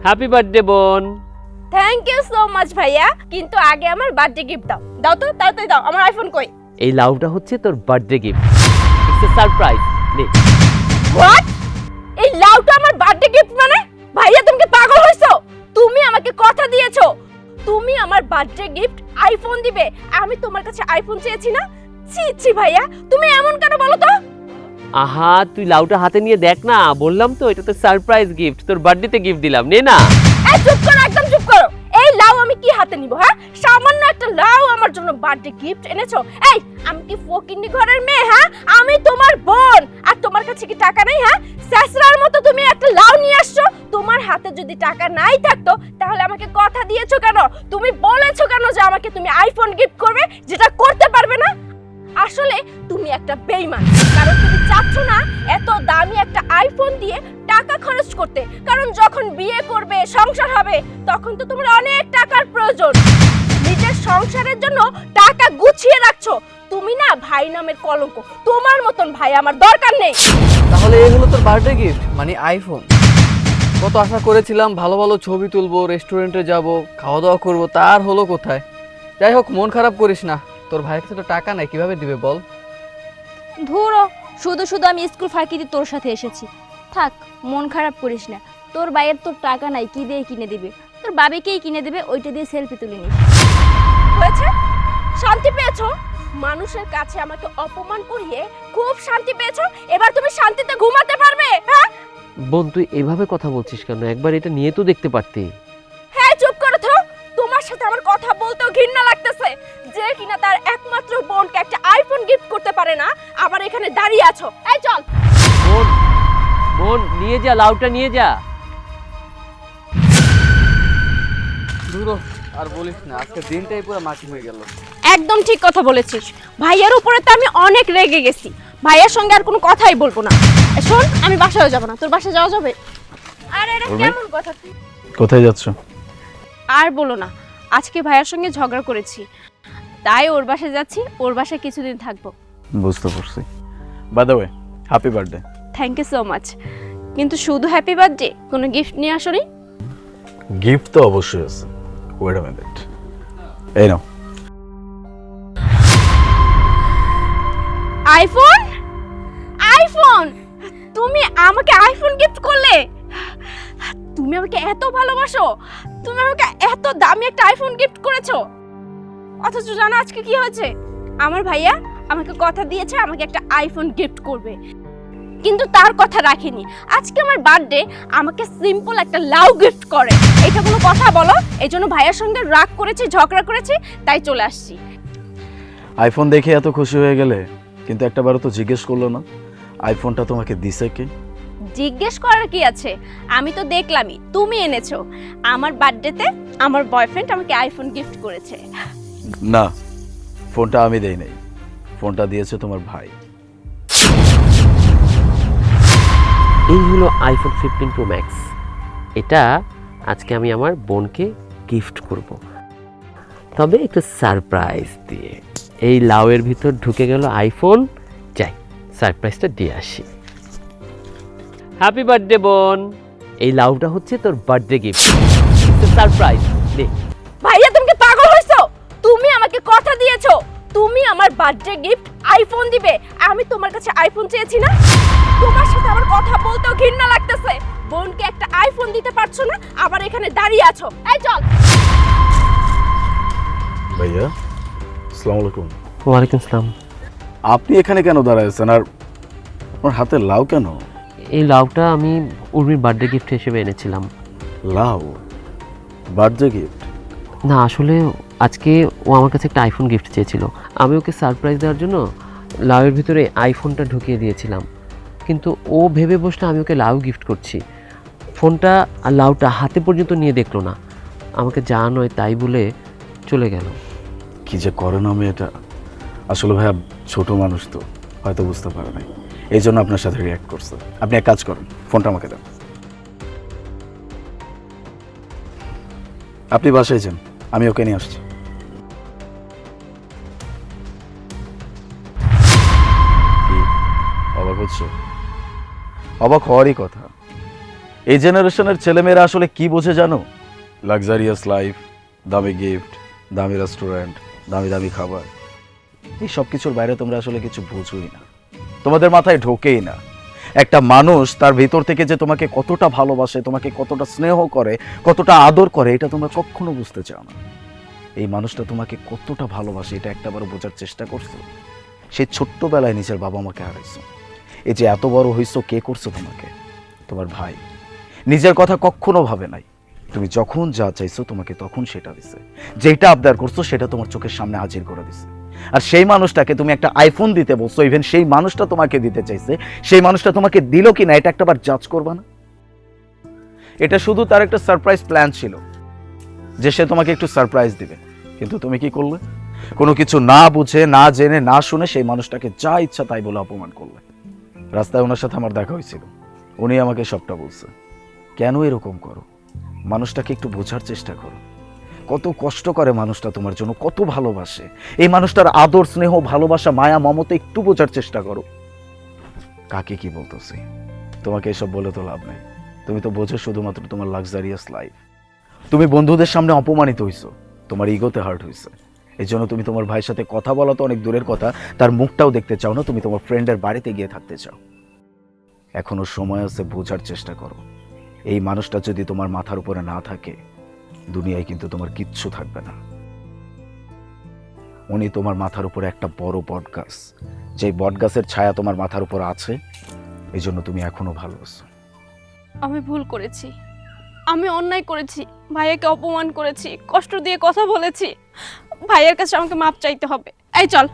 Happy birthday বোন। Thank you so much ভাইয়া, কিন্তু আগে আমার বার্থডে গিফট দাও। দাও তো, তাড়াতাড়ি দাও। আমার আইফোন কই? এই লাউটা হচ্ছে তোর birthday gift, it's a surprise. নে। হোয়াট? এই লাউটা আমার বার্থডে গিফট মানে? ভাইয়া তুমি কি পাগল হইছো? তুমি আমাকে কথা দিয়েছো তুমি আমার বার্থডে গিফট আইফোন দিবে, আমি তোমার কাছে আইফোন চেয়েছি না? ছি ছি ভাইয়া, তুমি এমন কেন বলো তো? আহা, তুই লাউটা হাতে নিয়ে দেখ না, বললাম তো এটা তো সারপ্রাইজ গিফট, তোর বার্থডেতে গিফট দিলাম, নে না। এই চুপ করো, একদম চুপ করো। এই লাউ আমি কি হাতে নিব? হ্যাঁ, সামান্য একটা লাউ আমার জন্য বার্থডে গিফট এনেছো? এই আমি কি ফকিন্নি ঘরের মেয়ে? হ্যাঁ, আমি তোমার বোন, আর তোমার কাছে কি টাকা নেই? হ্যাঁ, স্যাসরার মতো তুমি একটা লাউ নিয়ে আসছো। তোমার হাতে যদি টাকা নাই থাকতো তাহলে আমাকে কথা দিয়েছো কেন? তুমি বলেছো কেন যে আমাকে তুমি আইফোন গিফট করবে, যেটা করতে পারবে না? আসলে তুমি একটা বেঈমান, কারণ তুমি চাচ্ছ না এত দামি একটা আইফোন দিয়ে টাকা খরচ করতে, কারণ যখন বিয়ে করবে, সংসার হবে, তখন তো তোমার অনেক টাকার প্রয়োজন। নিজের সংসারের জন্য টাকা গুছিয়ে রাখছো। তুমি না ভাই নামের কলঙ্ক, তোমার মতন ভাই আমার দরকার নেই। তাহলে এই হলো তোর বার্থডে গিফট, মানে আইফোন? কত আশা করেছিলাম, ভালো ভালো ছবি তুলবো, রেস্টুরেন্টে যাব, খাওয়া দাওয়া করবো, তার হলো কোথায়? যাই হোক, মন খারাপ করিস না, তোর ভাইয়ের কাছে তো টাকা নাই, কিভাবে দিবে বল? ধুরো, শুধু শুধু আমি স্কুল ফাঁকি দিয়ে তোর সাথে এসেছি। থাক, মন খারাপ করিস না। তোর ভাইয়ের তোর টাকা নাই, কি দিয়ে কিনে দিবে? তোর বাবাকেই কিনে দেবে, ওইটা দিয়ে সেলফি তুলে নিস। হয়েছে? শান্তি পেয়েছো? মানুষের কাছে আমাকে অপমান করিয়ে খুব শান্তি পেয়েছো? এবার তুমি শান্তিতে ঘুমাতে পারবে? হ্যাঁ বোন, তুই এভাবে কথা বলছিস কেন? একবার এটা নিয়ে তো দেখতে পারতি। হ্যাঁ, চুপ করো তো। তোমার সাথে আমার কথা বলতেও ঘৃণা লাগতেছে, যে কিনা তার একমাত্র বোনকে একটা আইফোন গিফট করতে পারে না, আবার এখানে দাঁড়িয়ে আছো। এই চল। বোন, বোন নিয়ে যা, লাউটা নিয়ে যা। ধুরো, আর বলিস না, আজকে দিনটাই পুরো মাটি হয়ে গেল। একদম ঠিক কথা বলেছিস। ভাইয়ার উপরে তো আমি অনেক রেগে গেছি, ভাইয়ার সঙ্গে আর কোনো কথাই বলবো না। শোন, আমি বাসায় যাব না। তোর বাসায় যাওয়া যাবে? আরে এটা কেমন কথা? কোথায় যাচ্ছ? আর বলো না, আজকে ভাইয়ার সঙ্গে ঝগড়া করেছি, তাই ওর বাসায় যাচ্ছি। ওর বাসায় কিছুদিন থাকবো। বুঝতে পারছি। By the way, happy birthday. Thank you so much. কিন্তু শুধু হ্যাপি বার্থডে, কোনো গিফট নিয়ে আসোনি? গিফট তো অবশ্যই আছে। ওয়েট আ মিনিট, এই নাও। আইফোন? আইফোন? তুমি আমাকে আইফোন গিফট করলে? তুমি আমাকে এত ভালোবাসো, তুমি আমাকে এত দামি একটা আইফোন গিফট করেছো, অথচ জানো আজকে কি হয়েছে? আমার ভাইয়া আমাকে কথা দিয়েছে আমাকে একটা আইফোন গিফট করবে, কিন্তু তার কথা রাখেনি। আজকে আমার বার্থডে, আমাকে সিম্পল একটা লাউ গিফট করে। এটা কোনো কথা বলো? এই জন্য ভাইয়ার সঙ্গে রাগ করেছি, ঝগড়া করেছি, তাই চলে আসছি। আইফোন দেখে এত খুশি হয়ে গেলে, কিন্তু একটাবারও তো জিজ্ঞেস করলো না আইফোনটা তোমাকে দিছে কে? জিজ্ঞেস করার কি আছে? আমি তো দেখলামই তুমি এনেছো। আমার বার্থডেতে আমার বয়ফ্রেন্ড আমাকে আইফোন গিফট করেছে। না, ফোনটা আমি দেই নাই, ফোনটা দিয়েছে তোমার ভাই। এই হলো আইফোন 15 প্রো ম্যাক্স। এটা আজকে আমি আমার বোনকে গিফট করব, তবে একটু সারপ্রাইজ দিয়ে। এই লাউয়ের ভিতর ঢুকে গেল আইফোন। যাই, সারপ্রাইজটা দিয়ে আসি। হ্যাপি বার্থডে বোন। এই লাউটা হচ্ছে তোর birthday gift, it's a surprise. নে। ভাইয়া তুমি কি পাগল হইছো? তুমি আমাকে কথা দিয়েছো তুমি আমার বার্থডে গিফট আইফোন দিবে, আমি তোমার কাছে আইফোন চেয়েছি না? তোমার সাথে আমার কথা বলতেও ঘৃণা লাগতেছে। বোনকে একটা আইফোন দিতে পারছো না, আবার এখানে দাঁড়িয়ে আছো। এই চল। ভাইয়া, আসসালামু আলাইকুম। ওয়ালাইকুম আসসালাম। আপনি এখানে কেন দাঁড়াইছেন, আর আপনার হাতে লাউ কেন? এই লাউটা আমি উর্মির বার্থডে গিফট হিসেবে এনেছিলাম। লাউ? Birthday gift? না, আসলে আজকে ও আমার কাছে একটা আইফোন গিফট চেয়েছিল। আমি ওকে সারপ্রাইজ দেওয়ার জন্য লাউয়ের ভিতরে আইফোনটা ঢুকিয়ে দিয়েছিলাম, কিন্তু ও ভেবে বসলো আমি ওকে লাউ গিফট করছি। ফোনটা আর লাউটা হাতে পর্যন্ত নিয়ে দেখলো না, আমাকে যা নয় তাই বলে চলে গেল। কি যে করেন আমি এটা, আসলে ভাইয়া ছোট মানুষ তো হয়তো বুঝতে পারে নাই, এই জন্য আপনার সাথে রিঅ্যাক্ট করছে। আপনি এক কাজ করেন, ফোনটা আমাকে দেন। আপনি বাসায় যান, আমি ওকে নিয়ে আসছি। কি অবাক হচ্ছে? অবাক হওয়ারই কথা, এই জেনারেশনের ছেলেমেয়েরা আসলে কি বোঝে জানো? লাক্সারিয়াস লাইফ, দামি গিফট, দামি রেস্টুরেন্ট, দামি দামি খাবার, এই সব কিছুর বাইরে তোমরা আসলে কিছু বোঝোই না, তোমাদের মাথায় ঢোকেই না। একটা মানুষ তার ভিতর থেকে যে তোমাকে কতটা ভালোবাসে, তোমাকে কতটা স্নেহ করে, কতটা আদর করে, এটা তোমরা কখনো বুঝতে চাও না। এই মানুষটা তোমাকে কতটা ভালোবাসে এটা একটাবারও বোঝার চেষ্টা করছো? সেই ছোট্টবেলায় নিজের বাবা মাকে হারাইছো, এই যে এত বড় হইছো কে করছো তোমাকে? তোমার ভাই। নিজের কথা কখনো ভাবে নাই। তুমি যখন যা চাইছো তোমাকে তখন সেটা দিছে, যেটা আবদার করছো সেটা তোমার চোখের সামনে হাজির করে দিছে। আর সেই মানুষটাকে তুমি একটা আইফোন দিতে বলছো, ইভেন সেই মানুষটা তোমাকে দিতে চাইছে, সেই মানুষটা তোমাকে দিল কি না এটা একটাবার জাজ করবা না? এটা শুধু তার একটা সারপ্রাইজ প্ল্যান ছিল যে সে তোমাকে একটু সারপ্রাইজ দিবে, কিন্তু তুমি কি করলে? কোনো কিছু না বুঝে, না জেনে, না শুনে সেই মানুষটাকে যা ইচ্ছা তাই বলে অপমান করলে। রাস্তায় ওনার সাথে আমার দেখা হয়েছিল, উনি আমাকে সবটা বলছে। কেন এরকম করো? মানুষটাকে একটু বোঝার চেষ্টা করো। কত কষ্ট করে মানুষটা তোমার জন্য, কত ভালোবাসে। এই মানুষটার আদর, স্নেহ, ভালোবাসা, মায়া, মমতা একটু বোঝার চেষ্টা করো। কাকে কি বলতেছি? তোমাকে এসব বলে তো লাভ নেই। তুমি তো বোঝো শুধুমাত্র তোমার লাক্সারিয়াস লাইফ। তুমি বন্ধুদের সামনে অপমানিত হইছো, তোমার ইগোতে হার্ট হইছে। এই জন্য তুমি তোমার ভাইয়ের সাথে কথা বলা তো অনেক দূরের কথা, তার মুখটাও দেখতে চাও না। তুমি তোমার ফ্রেন্ডের বাড়িতে গিয়ে থাকতে চাও। এখনো সময় আছে, বোঝার চেষ্টা করো। এই মানুষটা যদি তোমার মাথার উপরে না থাকে, দুনিয়ায় কিন্তু তোমার কিচ্ছু থাকবে না। উনি তোমার মাথার উপরে একটা বড় বটগাছ, যে বটগাছের ছায়া তোমার মাথার উপর আছে, এই জন্য তুমি এখনো ভালো আছো। আমি ভুল করেছি, আমি অন্যায় করেছি, ভাইয়াকে অপমান করেছি, কষ্ট দিয়ে কথা বলেছি। ভাইয়ের কাছে আমাকে মাপ চাইতে হবে। এই চল।